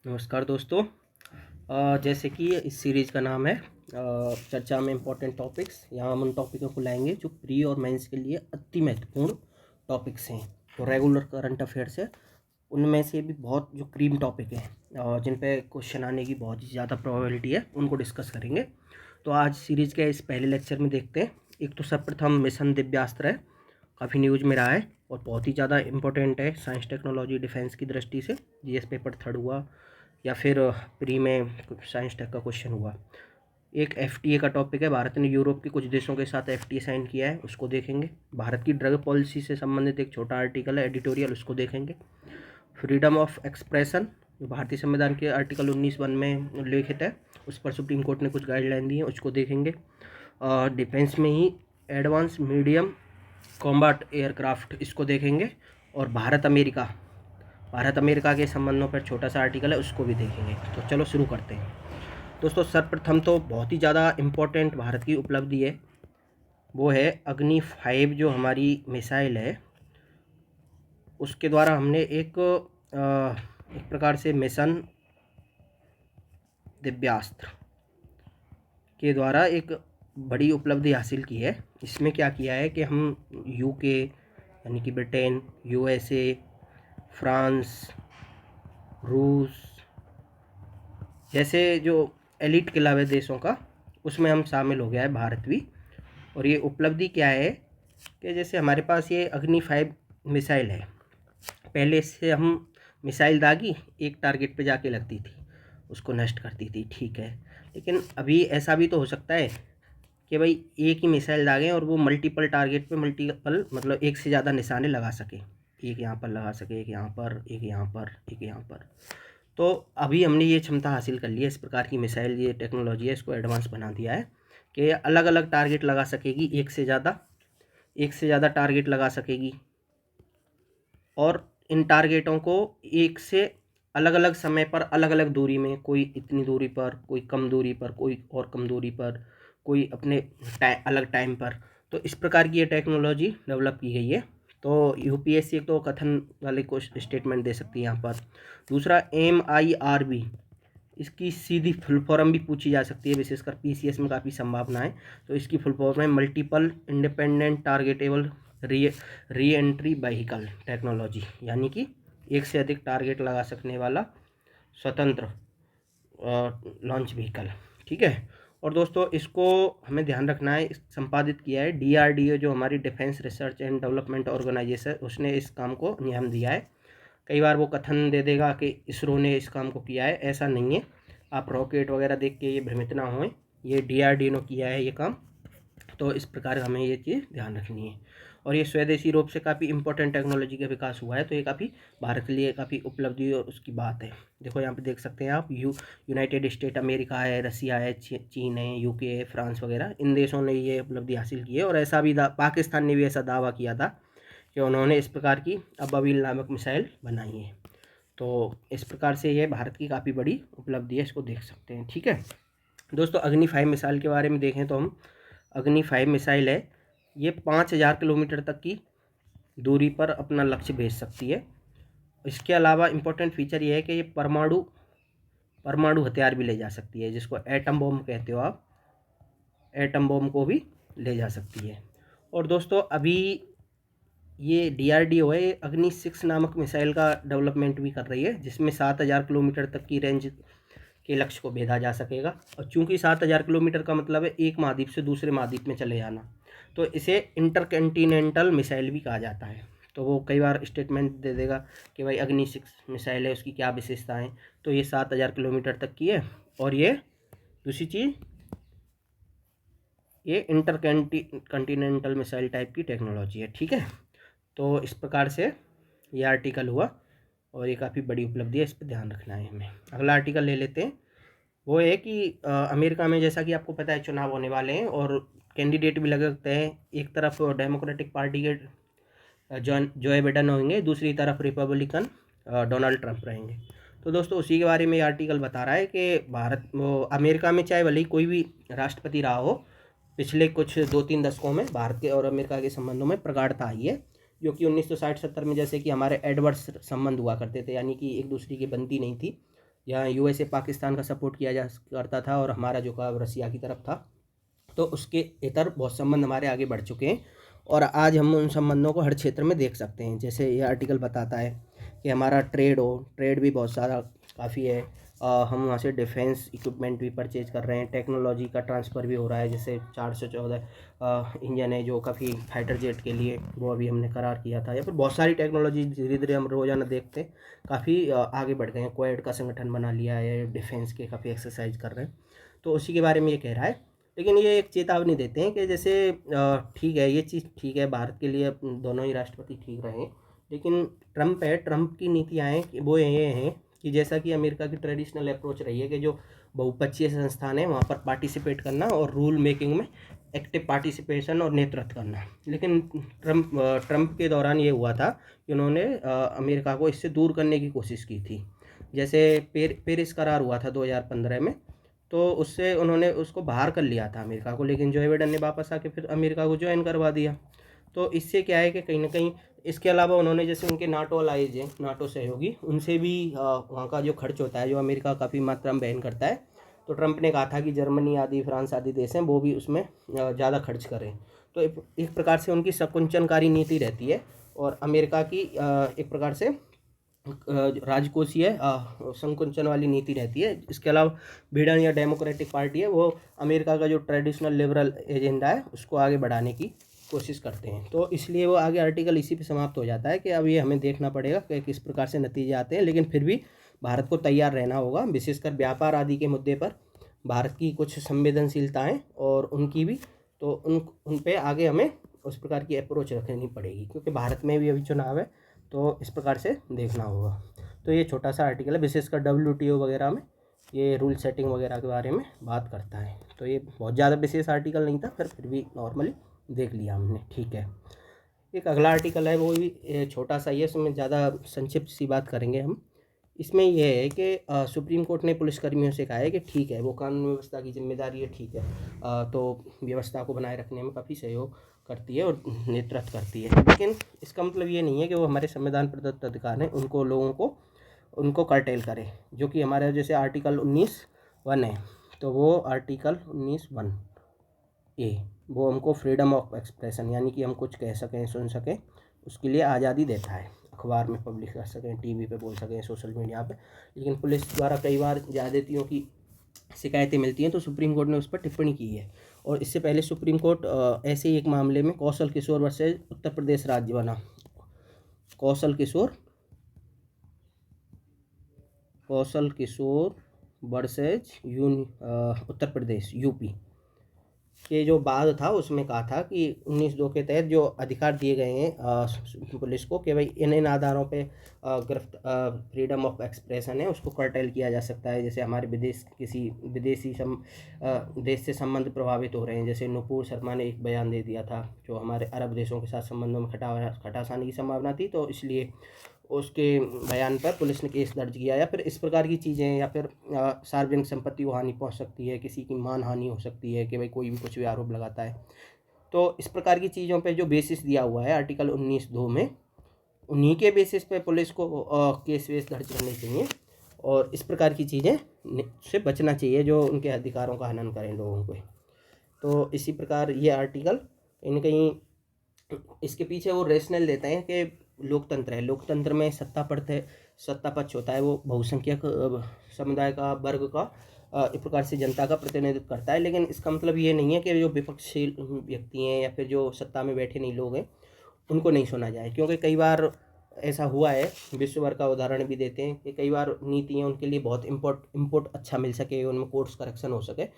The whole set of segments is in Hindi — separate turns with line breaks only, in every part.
नमस्कार दोस्तों। जैसे कि इस सीरीज़ का नाम है चर्चा में इम्पोर्टेंट टॉपिक्स। यहाँ हम उन टॉपिकों को लाएंगे जो प्री और मेंस के लिए अति महत्वपूर्ण टॉपिक्स हैं। तो रेगुलर करंट अफेयर्स है, उनमें से भी बहुत जो क्रीम टॉपिक हैं जिन पे क्वेश्चन आने की बहुत ही ज़्यादा प्रोबेबिलिटी है, उनको डिस्कस करेंगे। तो आज सीरीज़ के इस पहले लेक्चर में देखते हैं। एक तो सर्वप्रथम मिशन दिव्यास्त्र है, काफ़ी न्यूज़ में रहा है और बहुत ही ज़्यादा इंपॉर्टेंट है साइंस टेक्नोलॉजी डिफेंस की दृष्टि से। जीएस पेपर 3 हुआ या फिर प्री में साइंस टेक का क्वेश्चन हुआ। एक एफटीए का टॉपिक है, भारत ने यूरोप के कुछ देशों के साथ एफटीए साइन किया है, उसको देखेंगे। भारत की ड्रग पॉलिसी से संबंधित एक छोटा आर्टिकल है, एडिटोरियल, उसको देखेंगे। फ्रीडम ऑफ एक्सप्रेशन जो भारतीय संविधान के आर्टिकल 19(1) में उल्लेखित है, उस पर सुप्रीम कोर्ट ने कुछ गाइडलाइन दी है, उसको देखेंगे। डिफेंस में ही एडवांस मीडियम कॉम्बैट एयरक्राफ्ट, इसको देखेंगे। और भारत अमेरिका के संबंधों पर छोटा सा आर्टिकल है, उसको भी देखेंगे। तो चलो शुरू करते हैं दोस्तों। सर्वप्रथम तो बहुत ही ज़्यादा इम्पोर्टेंट भारत की उपलब्धि है, वो है अग्नि 5 जो हमारी मिसाइल है, उसके द्वारा हमने एक प्रकार से मिशन दिव्यास्त्र के द्वारा एक बड़ी उपलब्धि हासिल की है। इसमें क्या किया है कि हम यूके यानी कि ब्रिटेन, यूएसए, फ्रांस, रूस जैसे जो एलिट क्लब है देशों का, उसमें हम शामिल हो गया है भारत भी। और ये उपलब्धि क्या है कि जैसे हमारे पास ये अग्नि 5 मिसाइल है, पहले से हम मिसाइल दागी एक टारगेट पे जाके लगती थी, उसको नष्ट करती थी, ठीक है। लेकिन अभी ऐसा भी तो हो सकता है कि भाई एक ही मिसाइल दागें और वो मल्टीपल टारगेट पे मल्टीपल मतलब एक से ज़्यादा निशाने लगा सके। एक यहाँ पर लगा सके, एक यहाँ पर, एक यहाँ पर, एक यहाँ पर। तो अभी हमने ये क्षमता हासिल कर ली है, इस प्रकार की मिसाइल, ये टेक्नोलॉजी है, इसको एडवांस बना दिया है कि अलग अलग टारगेट लगा सकेगी, एक से ज़्यादा टारगेट लगा सकेगी। और इन टारगेटों को एक से अलग अलग समय पर, अलग अलग दूरी में, कोई इतनी दूरी पर, कोई कम दूरी पर, कोई और कम दूरी पर, कोई अपने अलग टाइम पर। तो इस प्रकार की ये टेक्नोलॉजी डेवलप की गई है। तो यूपीएससी तो कथन वाले को स्टेटमेंट दे सकती है यहाँ पर। दूसरा MIRB, इसकी सीधी फुल फॉर्म भी पूछी जा सकती है, विशेषकर पीसीएस में काफ़ी संभावना है। तो इसकी फुल फॉर्म है multiple independent targetable re entry vehicle technology, यानी कि एक से अधिक टारगेट लगा सकने वाला स्वतंत्र लॉन्च व्हीकल, ठीक है। और दोस्तों इसको हमें ध्यान रखना है, संपादित किया है DRDO जो हमारी defence research and development organisation, उसने इस काम को अंजाम दिया है। कई बार वो कथन दे देगा कि इसरो ने इस काम को किया है, ऐसा नहीं है। आप रॉकेट वगैरह देख के ये भ्रमित ना हों, ये DRDO ने किया है ये काम। तो इस प्रकार हमें ये चीज़ ध्यान रखनी है। और ये स्वदेशी रूप से काफ़ी इंपॉर्टेंट टेक्नोलॉजी का विकास हुआ है, तो ये काफ़ी भारत के लिए काफ़ी उपलब्धि और उसकी बात है। देखो यहाँ पे देख सकते हैं आप, यूनाइटेड स्टेट अमेरिका है, रसिया है, चीन है, यूके है, फ्रांस वगैरह, इन देशों ने ये उपलब्धि हासिल की है। और ऐसा भी पाकिस्तान ने भी ऐसा दावा किया था कि उन्होंने इस प्रकार की अबाबिल नामक मिसाइल बनाई है। तो इस प्रकार से ये भारत की काफ़ी बड़ी उपलब्धि है, इसको देख सकते हैं, ठीक है दोस्तों। अग्नि 5 मिसाइल के बारे में देखें तो हम, अग्नि 5 मिसाइल है, ये 5000 किलोमीटर तक की दूरी पर अपना लक्ष्य भेज सकती है। इसके अलावा इम्पोर्टेंट फीचर ये है कि ये परमाणु हथियार भी ले जा सकती है, जिसको एटम बॉम्ब कहते हो आप, एटम बॉम्ब को भी ले जा सकती है। और दोस्तों अभी ये DRDO है, अग्नि 6 नामक मिसाइल का डेवलपमेंट भी कर रही है, जिसमें 7000 किलोमीटर तक की रेंज के लक्ष्य को भेजा जा सकेगा। और चूंकि 7000 किलोमीटर का मतलब है एक महाद्वीप से दूसरे महाद्वीप में चले जाना, तो इसे इंटरकॉन्टिनेंटल मिसाइल भी कहा जाता है। तो वो कई बार स्टेटमेंट दे देगा कि भाई अग्नि 6 मिसाइल है, उसकी क्या विशेषताएं। तो ये 7000 किलोमीटर तक की है, और ये दूसरी चीज़, ये इंटरकॉन्टिनेंटल मिसाइल टाइप की टेक्नोलॉजी है, ठीक है। तो इस प्रकार से ये आर्टिकल हुआ, और ये काफ़ी बड़ी उपलब्धि है, इस पर ध्यान रखना है हमें। अगला आर्टिकल ले लेते हैं। वो है कि अमेरिका में, जैसा कि आपको पता है, चुनाव होने वाले हैं और कैंडिडेट भी लग सकते हैं। एक तरफ डेमोक्रेटिक पार्टी के जो बाइडेन होंगे, दूसरी तरफ रिपब्लिकन डोनाल्ड ट्रंप रहेंगे। तो दोस्तों उसी के बारे में ये आर्टिकल बता रहा है कि अमेरिका में चाहे भले ही कोई भी राष्ट्रपति रहा हो, पिछले कुछ 2-3 दशकों में भारत के और अमेरिका के संबंधों में प्रगाढ़ता आई है, जो कि 1960-70 में जैसे कि हमारे एडवर्स संबंध हुआ करते थे, यानी कि एक दूसरे की बनती नहीं थी, यहाँ यूएसए पाकिस्तान का सपोर्ट किया जा करता था और हमारा झुकाव रसिया की तरफ था। तो उसके इतर बहुत संबंध हमारे आगे बढ़ चुके हैं और आज हम उन संबंधों को हर क्षेत्र में देख सकते हैं। जैसे ये आर्टिकल बताता है कि हमारा ट्रेड भी बहुत सारा काफ़ी है। हम वहाँ से डिफेंस इक्विपमेंट भी परचेज कर रहे हैं, टेक्नोलॉजी का ट्रांसफ़र भी हो रहा है। जैसे 414 इंजन है जो काफ़ी फाइटर जेट के लिए, वो अभी हमने करार किया था। या फिर बहुत सारी टेक्नोलॉजी धीरे धीरे हम रोज़ाना देखते हैं काफ़ी आगे बढ़ गए हैं। क्वाड का संगठन बना लिया है, डिफेंस के काफ़ी एक्सरसाइज कर रहे हैं। तो उसी के बारे में ये कह रहा है। लेकिन ये एक चेतावनी देते हैं कि जैसे ठीक है, ये चीज़ ठीक है, भारत के लिए दोनों ही राष्ट्रपति ठीक रहे, लेकिन ट्रंप की नीतियाँ हैं वो ये हैं कि जैसा कि अमेरिका की ट्रेडिशनल अप्रोच रही है कि जो बहुपक्षीय संस्थान है वहाँ पर पार्टिसिपेट करना और रूल मेकिंग में एक्टिव पार्टिसिपेशन और नेतृत्व करना। लेकिन ट्रंप के दौरान ये हुआ था कि उन्होंने अमेरिका को इससे दूर करने की कोशिश की थी। जैसे पेरिस करार हुआ था 2015 में, तो उससे उन्होंने उसको बाहर कर लिया था अमेरिका को, लेकिन जो बाइडेन ने वापस आके फिर अमेरिका को ज्वाइन करवा दिया। तो इससे क्या है कि कहीं ना कहीं इसके अलावा उन्होंने जैसे उनके नाटो अलाइज हैं, नाटो सहयोगी, उनसे भी वहाँ का जो खर्च होता है जो अमेरिका काफ़ी मात्रा में वहन करता है, तो ट्रंप ने कहा था कि जर्मनी आदि फ्रांस आदि देश हैं वो भी उसमें ज़्यादा खर्च करें। तो एक प्रकार से उनकी संकुचनकारी नीति रहती है और अमेरिका की एक प्रकार से राजकोषीय संकुचन वाली नीति रहती है। इसके अलावा बिडेन या डेमोक्रेटिक पार्टी है वो अमेरिका का जो ट्रेडिशनल लिबरल एजेंडा है उसको आगे बढ़ाने की कोशिश करते हैं। तो इसलिए वो आगे आर्टिकल इसी पे समाप्त हो जाता है कि अब ये हमें देखना पड़ेगा कि किस प्रकार से नतीजे आते हैं, लेकिन फिर भी भारत को तैयार रहना होगा, विशेषकर व्यापार आदि के मुद्दे पर भारत की कुछ संवेदनशीलताएँ और उनकी भी, तो उन पे आगे हमें उस प्रकार की अप्रोच रखनी पड़ेगी, क्योंकि भारत में भी अभी चुनाव है, तो इस प्रकार से देखना होगा। तो ये छोटा सा आर्टिकल है, विशेषकर WTO वगैरह में ये रूल सेटिंग वगैरह के बारे में बात करता है। तो ये बहुत ज़्यादा विशेष आर्टिकल नहीं था, फिर भी नॉर्मली देख लिया हमने, ठीक है। एक अगला आर्टिकल है, वो भी छोटा सा ही है, इसमें ज़्यादा संक्षिप्त सी बात करेंगे हम। इसमें यह है कि सुप्रीम कोर्ट ने पुलिसकर्मियों से कहा है कि ठीक है, वो कानून व्यवस्था की जिम्मेदारी है, ठीक है, तो व्यवस्था को बनाए रखने में काफ़ी सहयोग करती है और नेतृत्व करती है, लेकिन इसका मतलब ये नहीं है कि वो हमारे संविधान प्रदत्त अधिकार हैं उनको लोगों को उनको कर्टेल करे। जो कि हमारे जैसे आर्टिकल 19(1) है, तो वो आर्टिकल 19(1) वो हमको फ्रीडम ऑफ एक्सप्रेशन, यानी कि हम कुछ कह सकें, सुन सकें, उसके लिए आज़ादी देता है। अखबार में पब्लिश कर सकें, टीवी पे बोल सकें, सोशल मीडिया पे। लेकिन पुलिस द्वारा कई बार ज़्यादतियों की शिकायतें मिलती हैं, तो सुप्रीम कोर्ट ने उस पर टिप्पणी की है। और इससे पहले सुप्रीम कोर्ट ऐसे ही एक मामले में कौशल किशोर वर्सेज उत्तर प्रदेश राज्य बना, कौशल किशोर वर्सेज उत्तर प्रदेश यूपी के जो बाद था उसमें कहा था कि 19(2) के तहत जो अधिकार दिए गए हैं पुलिस को कि भाई इन आधारों पे फ्रीडम ऑफ एक्सप्रेशन है उसको कर्टेल किया जा सकता है। जैसे हमारे किसी विदेशी देश से संबंध प्रभावित हो रहे हैं, जैसे नुपुर शर्मा ने एक बयान दे दिया था जो हमारे अरब देशों के साथ संबंधों में खटास आने की संभावना थी, तो इसलिए उसके बयान पर पुलिस ने केस दर्ज किया। या फिर इस प्रकार की चीज़ें, या फिर सार्वजनिक संपत्ति को हानि पहुंच सकती है, किसी की मान हानि हो सकती है कि भाई कोई भी कुछ भी आरोप लगाता है। तो इस प्रकार की चीज़ों पे जो बेसिस दिया हुआ है आर्टिकल 19(2) में, उन्हीं के बेसिस पे पुलिस को केस वेस दर्ज करने चाहिए और इस प्रकार की चीज़ें से बचना चाहिए जो उनके अधिकारों का हनन करें लोगों को। तो इसी प्रकार ये आर्टिकल कहीं न कहीं इसके पीछे वो रेशनल देते हैं कि लोकतंत्र है, लोकतंत्र में सत्ता पक्ष होता है वो बहुसंख्यक समुदाय का, वर्ग का, एक प्रकार से जनता का प्रतिनिधित्व करता है। लेकिन इसका मतलब ये नहीं है कि जो विपक्षी व्यक्ति हैं या फिर जो सत्ता में बैठे नहीं लोग हैं उनको नहीं सुना जाए, क्योंकि कई बार ऐसा हुआ है, विश्व भर का उदाहरण भी देते हैं कि कई बार नीतियाँ उनके लिए बहुत इम्पोर्ट अच्छा मिल सके, उनमें कोर्स करेक्शन हो सके,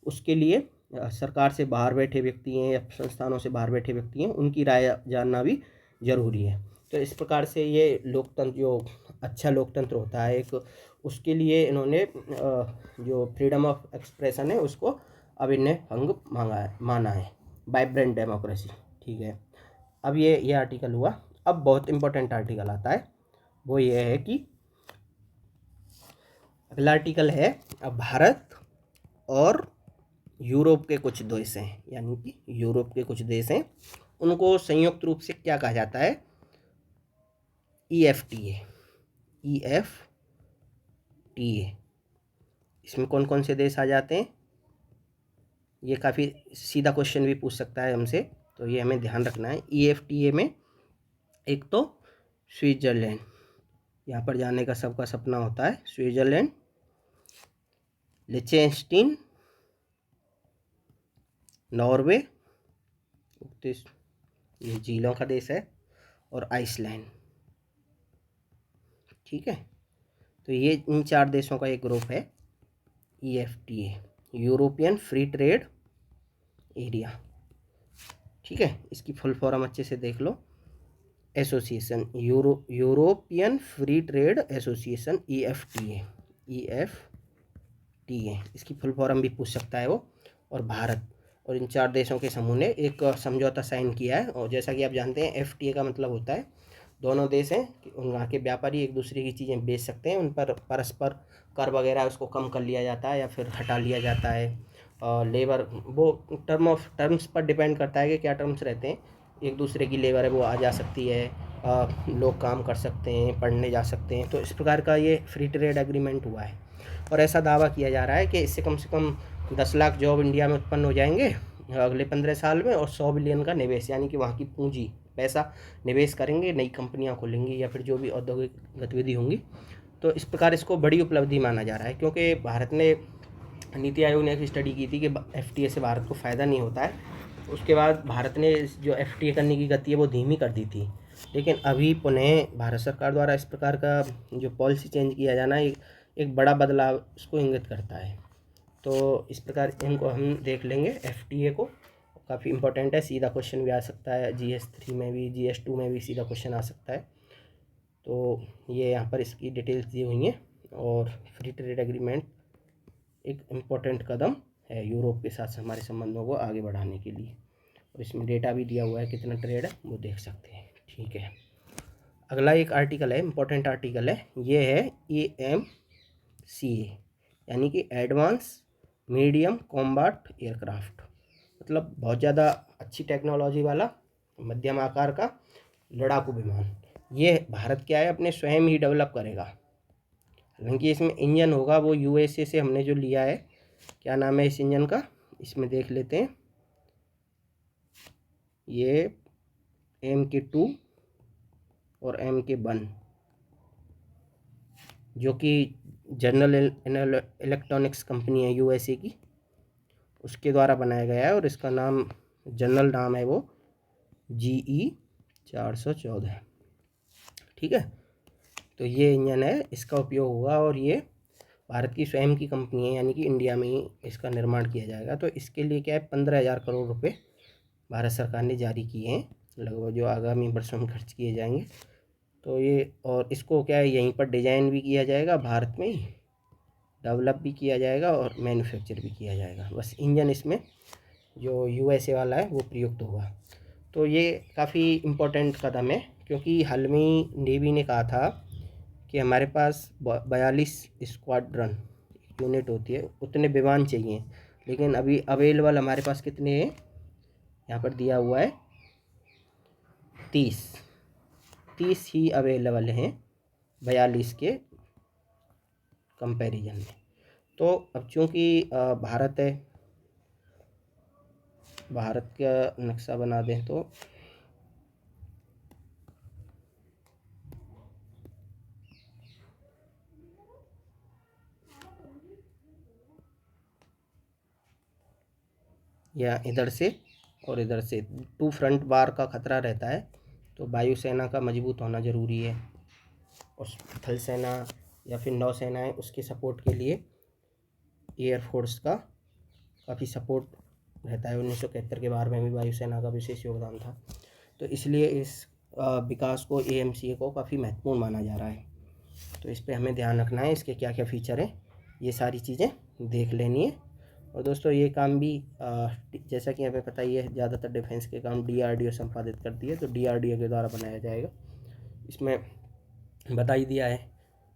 उसके लिए सरकार से बाहर बैठे व्यक्ति हैं या संस्थानों से बाहर बैठे व्यक्ति हैं उनकी राय जानना भी ज़रूरी है। तो इस प्रकार से ये लोकतंत्र जो अच्छा लोकतंत्र होता है एक, उसके लिए इन्होंने जो फ्रीडम ऑफ एक्सप्रेशन है उसको अब इन्हें भंग माना है, वाइब्रेंट डेमोक्रेसी, ठीक है। अब ये आर्टिकल हुआ। अब बहुत इंपॉर्टेंट आर्टिकल आता है, वो ये है कि अगला आर्टिकल है, अब भारत और यूरोप के कुछ देश हैं, यानी कि यूरोप के कुछ देश हैं, उनको संयुक्त रूप से क्या कहा जाता है, EFTA इसमें कौन कौन से देश आ जाते हैं, ये काफ़ी सीधा क्वेश्चन भी पूछ सकता है हमसे, तो ये हमें ध्यान रखना है। EFTA में एक तो स्विट्ज़रलैंड, यहाँ पर जाने का सबका सपना होता है, स्विट्ज़रलैंड, लिechtenstein, नॉर्वे, ये झीलों का देश है, और आइसलैंड। ठीक है, तो ये इन 4 देशों का एक ग्रुप है EFTA, European free trade area. ठीक है, इसकी फुल फॉर्म अच्छे से देख लो, association, European free trade association, EFTA, इसकी फुल फॉर्म भी पूछ सकता है वो। और भारत और इन 4 देशों के समूह ने एक समझौता साइन किया है, और जैसा कि आप जानते हैं FTA का मतलब होता है दोनों देश हैं कि वहाँ के व्यापारी एक दूसरे की चीज़ें बेच सकते हैं, उन पर परस्पर कर वगैरह उसको कम कर लिया जाता है या फिर हटा लिया जाता है। लेबर वो टर्म्स पर डिपेंड करता है कि क्या टर्म्स रहते हैं, एक दूसरे की लेबर है वो आ जा सकती है, लोग काम कर सकते हैं, पढ़ने जा सकते हैं, तो इस प्रकार का ये फ्री ट्रेड एग्रीमेंट हुआ है। और ऐसा दावा किया जा रहा है कि इससे कम से कम 10 लाख जॉब इंडिया में उत्पन्न हो जाएंगे अगले 15 साल में, और 100 बिलियन का निवेश, यानी कि वहाँ की पूंजी पैसा निवेश करेंगे, नई कंपनियां खोलेंगी या फिर जो भी औद्योगिक गतिविधि होंगी। तो इस प्रकार इसको बड़ी उपलब्धि माना जा रहा है, क्योंकि भारत ने, नीति आयोग ने एक स्टडी की थी कि FTA से भारत को फ़ायदा नहीं होता है, उसके बाद भारत ने जो FTA करने की गति है वो धीमी कर दी थी। लेकिन अभी पुनः भारत सरकार द्वारा इस प्रकार का जो पॉलिसी चेंज किया जाना एक बड़ा बदलाव उसको इंगित करता है। तो इस प्रकार इनको हम देख लेंगे FTA को, काफ़ी इंपॉर्टेंट है, सीधा क्वेश्चन भी आ सकता है, GS3 में भी, GS2 में भी सीधा क्वेश्चन आ सकता है। तो ये यहाँ पर इसकी डिटेल्स दी हुई हैं, और फ्री ट्रेड एग्रीमेंट एक इम्पॉर्टेंट कदम है यूरोप के साथ हमारे संबंधों को आगे बढ़ाने के लिए, और इसमें डेटा भी दिया हुआ है कितना ट्रेड है वो देख सकते हैं। ठीक है, अगला एक आर्टिकल है, इम्पोर्टेंट आर्टिकल है, ये है AMCA, यानी कि एडवांस मीडियम कॉम्बैट एयरक्राफ्ट, मतलब बहुत ज़्यादा अच्छी टेक्नोलॉजी वाला मध्यम आकार का लड़ाकू विमान। ये भारत क्या है अपने स्वयं ही डेवलप करेगा, हालांकि इसमें इंजन होगा वो USA से हमने जो लिया है, क्या नाम है इस इंजन का, इसमें देख लेते हैं, ये MK2 और MK1, जो कि जनरल इलेक्ट्रॉनिक्स कंपनी है USA की, उसके द्वारा बनाया गया है, और इसका नाम जनरल नाम है वो GE414। ठीक है, तो ये इंजन है, इसका उपयोग होगा, और ये भारत की स्वयं की कंपनी है, यानी कि इंडिया में ही इसका निर्माण किया जाएगा। तो इसके लिए क्या है, 15,000 करोड़ रुपए भारत सरकार ने जारी किए हैं, लगभग जो आगामी वर्षों में खर्च किए जाएंगे। तो ये, और इसको क्या है यहीं पर डिज़ाइन भी किया जाएगा, भारत में ही डेवलप भी किया जाएगा और मैन्युफैक्चर भी किया जाएगा, बस इंजन इसमें जो USA वाला है वो प्रयुक्त होगा। तो ये काफ़ी इम्पोर्टेंट कदम है, क्योंकि हाल में ही नेवी ने कहा था कि हमारे पास 42 स्क्वाड्रन यूनिट होती है, उतने विमान चाहिए, लेकिन अभी अवेलेबल हमारे पास कितने हैं, यहाँ पर दिया हुआ है 30 ही अवेलेबल हैं 42 के कंपैरिजन में। तो अब चूँकि भारत है, भारत का नक्शा बना दें तो या इधर से और इधर से 2 फ्रंट बार का खतरा रहता है, तो वायुसेना का मजबूत होना ज़रूरी है, और थल सेना या फिर नौसेना है उसके सपोर्ट के लिए एयरफोर्स का काफ़ी सपोर्ट रहता है। 1971 के बार में भी वायुसेना का विशेष योगदान था, तो इसलिए इस विकास को AMCA को काफ़ी महत्वपूर्ण माना जा रहा है। तो इस पर हमें ध्यान रखना है, इसके क्या क्या फ़ीचर हैं ये सारी चीज़ें देख लेनी है। और दोस्तों ये काम भी जैसा कि हमें पता ही है, ज़्यादातर डिफेंस के काम DRDO संपादित करती है, तो DRDO के द्वारा बनाया जाएगा। इसमें बता ही दिया है,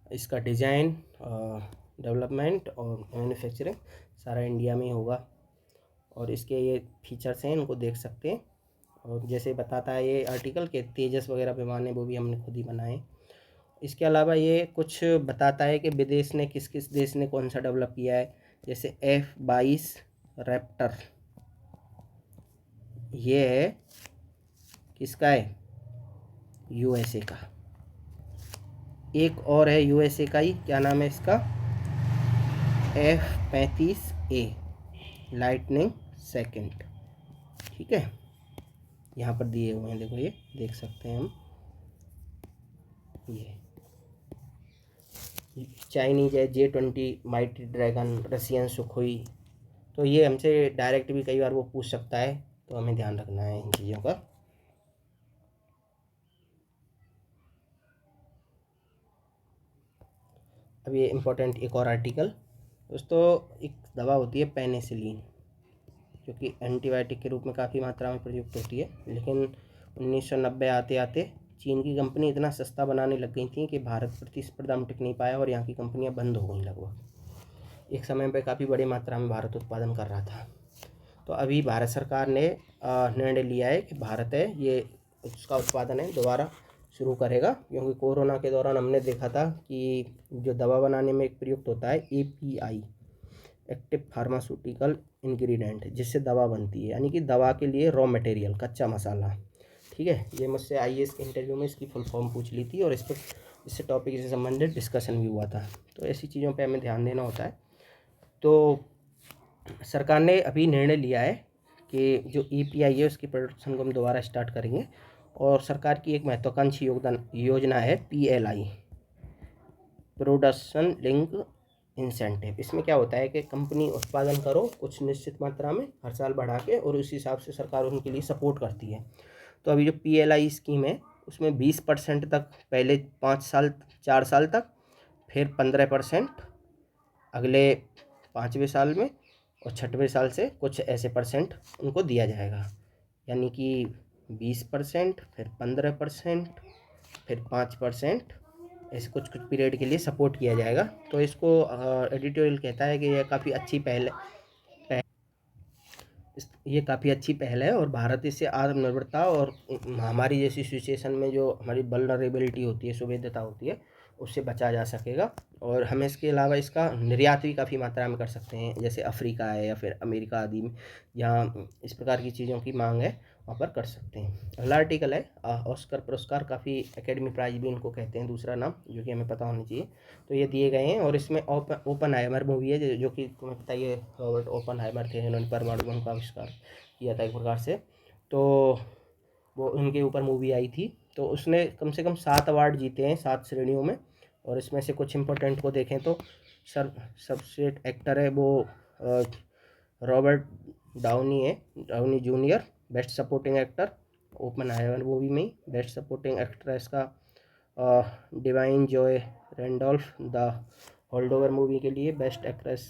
इसका डिज़ाइन, डेवलपमेंट और मैन्युफैक्चरिंग सारा इंडिया में ही होगा, और इसके ये फीचर्स हैं, इनको देख सकते हैं। और जैसे बताता है ये आर्टिकल के तेजस वगैरह विमान है वो भी हमने खुद ही बनाए, इसके अलावा ये कुछ बताता है कि विदेश ने किस किस देश ने कौन सा डेवलप किया है। जैसे F-22 रैप्टर, ये है किसका है, USA का। एक और है USA का ही, क्या नाम है इसका, F-35A लाइटनिंग सेकंड। ठीक है, यहाँ पर दिए हुए हैं, देखो ये देख सकते हैं हम, ये चाइनीज है J-20 mighty dragon, Russian Sukhoi. तो ये हमसे डायरेक्ट भी कई बार वो पूछ सकता है, तो हमें ध्यान रखना है इन चीज़ों का। अब ये इम्पोर्टेंट एक और आर्टिकल दोस्तों, एक दवा होती है पेनिसिलिन, जो कि एंटीबायोटिक के रूप में काफ़ी मात्रा में प्रयुक्त होती है। लेकिन 1990 आते आते चीन की कंपनी इतना सस्ता बनाने लग गई थी कि भारत प्रतिस्पर्धा में टिक नहीं पाया और यहाँ की कंपनियाँ बंद हो गई लगभग। एक समय पर काफ़ी बड़ी मात्रा में भारत उत्पादन कर रहा था। तो अभी भारत सरकार ने निर्णय लिया है कि भारत है ये उसका उत्पादन है दोबारा शुरू करेगा, क्योंकि कोरोना के दौरान हमने देखा था कि जो दवा बनाने में एक प्रयुक्त होता है API, एक्टिव फार्मास्यूटिकल इंग्रेडिएंट, जिससे दवा बनती है, यानी कि दवा के लिए रॉ मटेरियल, कच्चा मसाला। ठीक है, ये मुझसे IAS के इंटरव्यू में इसकी फुल फॉर्म पूछ ली थी और इस पर इससे टॉपिक से संबंधित डिस्कशन भी हुआ था। तो ऐसी चीज़ों पे हमें ध्यान देना होता है। तो सरकार ने अभी निर्णय लिया है कि जो API है उसकी प्रोडक्शन को हम दोबारा स्टार्ट करेंगे। और सरकार की एक महत्वाकांक्षी योजना है PLI, प्रोडक्शन लिंक इंसेंटिव। इसमें क्या होता है कि कंपनी उत्पादन करो कुछ निश्चित मात्रा में हर साल बढ़ा के, और उस हिसाब से सरकार उनके लिए सपोर्ट करती है। तो अभी जो PLI स्कीम है उसमें 20% तक पहले 4 साल तक, फिर 15% अगले 5वें साल में, और 6वें साल से कुछ ऐसे परसेंट उनको दिया जाएगा। यानी कि 20%, फिर 15%, फिर 5%, ऐसे कुछ कुछ पीरियड के लिए सपोर्ट किया जाएगा। तो इसको एडिटोरियल कहता है कि यह काफ़ी अच्छी पहल ये काफ़ी अच्छी पहल है, और भारत इससे आत्मनिर्भरता और हमारी जैसी सिचुएशन में जो हमारी वल्नरेबिलिटी होती है, सुविधता होती है, उससे बचा जा सकेगा। और हम इसके अलावा इसका निर्यात भी काफ़ी मात्रा में कर सकते हैं, जैसे अफ्रीका है या फिर अमेरिका आदि में, जहाँ इस प्रकार की चीज़ों की मांग है वहाँ पर कर सकते हैं। अगला आर्टिकल है ऑस्कर पुरस्कार, काफ़ी एकेडमी प्राइज भी इनको कहते हैं, दूसरा नाम जो कि हमें पता होना चाहिए। तो ये दिए गए हैं, और इसमें ओपनहाइमर मूवी है, जो कि तुम्हें पता ही है, रॉबर्ट ओपनहाइमर थे, इन्होंने परमाणु बम का आविष्कार किया था एक प्रकार से। तो वो उनके ऊपर मूवी आई थी। तो उसने कम से कम 7 अवार्ड जीते हैं 7 श्रेणियों में। और इसमें से कुछ इम्पोर्टेंट को देखें तो सबसे एक्टर है वो Robert Downey Junior, best supporting actor Oppenheimer movie में। बेस्ट सपोर्टिंग एक्ट्रेस का Da'Vine Joy Randolph the Holdover movie के लिए। Best actress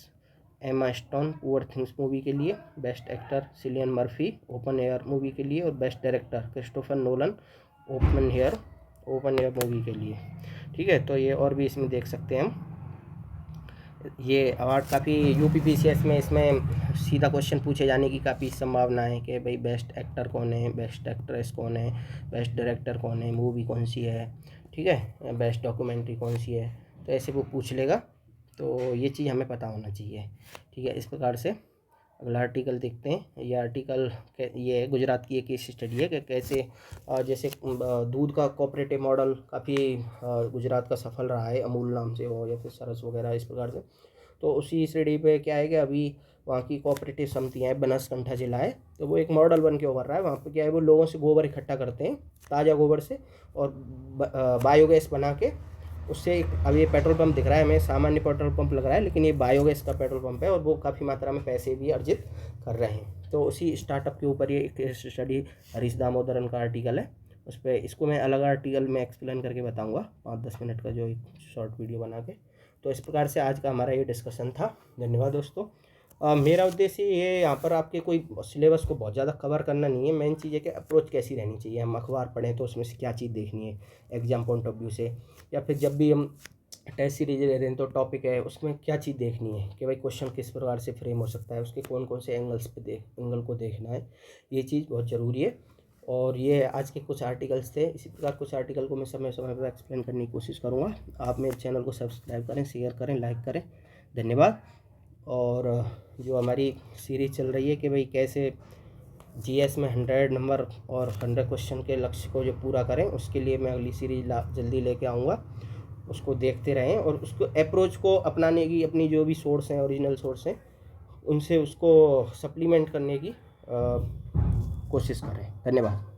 Emma Stone Poor Things movie के लिए। Best actor Cillian Murphy open air movie के लिए। और best director Christopher Nolan open air movie के लिए। ठीक है, तो ये और भी इसमें देख सकते हैं हम। ये अवार्ड काफ़ी UPPCS में इसमें सीधा क्वेश्चन पूछे जाने की काफ़ी संभावना है कि भाई बेस्ट एक्टर कौन है, बेस्ट एक्ट्रेस कौन है, बेस्ट डायरेक्टर कौन है, मूवी कौन सी है, ठीक है, बेस्ट डॉक्यूमेंट्री कौन सी है। तो ऐसे वो पूछ लेगा, तो ये चीज़ हमें पता होना चाहिए। ठीक है, इस प्रकार से अगला आर्टिकल देखते हैं। ये आर्टिकल ये गुजरात की एक केस स्टडी है कि कैसे जैसे दूध का कोऑपरेटिव मॉडल काफ़ी गुजरात का सफल रहा है, अमूल नाम से हो या फिर सरस वगैरह इस प्रकार से। तो उसी श्रेणी पे क्या है कि अभी वहाँ की कोऑपरेटिव समितियाँ हैं, बनासकांठा जिला है, तो वो एक मॉडल बन के उभर रहा है। वहाँ पे क्या है, वो लोगों से गोबर इकट्ठा करते हैं, ताज़ा गोबर से, और बायोगैस बना के उससे अब ये पेट्रोल पंप दिख रहा है हमें, सामान्य पेट्रोल पंप लग रहा है, लेकिन ये बायोगैस का पेट्रोल पंप है, और वो काफ़ी मात्रा में पैसे भी अर्जित कर रहे हैं। तो उसी स्टार्टअप के ऊपर ये एक स्टडी हरीश दामोदरन का आर्टिकल है, उस पर इसको मैं अलग आर्टिकल में एक्सप्लेन करके बताऊँगा 5-10 मिनट का जो एक शॉर्ट वीडियो बना के। तो इस प्रकार से आज का हमारा ये डिस्कशन था। धन्यवाद दोस्तों। मेरा उद्देश्य ये यहाँ पर आपके कोई सिलेबस को बहुत ज़्यादा कवर करना नहीं है। मेन चीज़ है कि अप्रोच कैसी रहनी चाहिए। हम अखबार पढ़ें तो उसमें से क्या चीज़ देखनी है एग्जाम पॉइंट ऑफ व्यू से, या फिर जब भी हम टेस्ट सीरीज ले रहे हैं तो टॉपिक है उसमें क्या चीज़ देखनी है कि भाई क्वेश्चन किस प्रकार से फ्रेम हो सकता है, उसके कौन कौन से एंगल को देखना है, ये चीज़ बहुत ज़रूरी है। और ये आज के कुछ आर्टिकल्स थे। इसी प्रकार कुछ आर्टिकल को मैं समय समय पर एक्सप्लेन करने की कोशिश करूँगा। आप मेरे चैनल को सब्सक्राइब करें, शेयर करें, लाइक करें। धन्यवाद। और जो हमारी सीरीज़ चल रही है कि भाई कैसे जीएस में 100 नंबर और 100 क्वेश्चन के लक्ष्य को जो पूरा करें, उसके लिए मैं अगली सीरीज जल्दी लेके आऊँगा। उसको देखते रहें और उसको अप्रोच को अपनाने की, अपनी जो भी सोर्स हैं, ओरिजिनल सोर्स हैं, उनसे उसको सप्लीमेंट करने की कोशिश करें। धन्यवाद।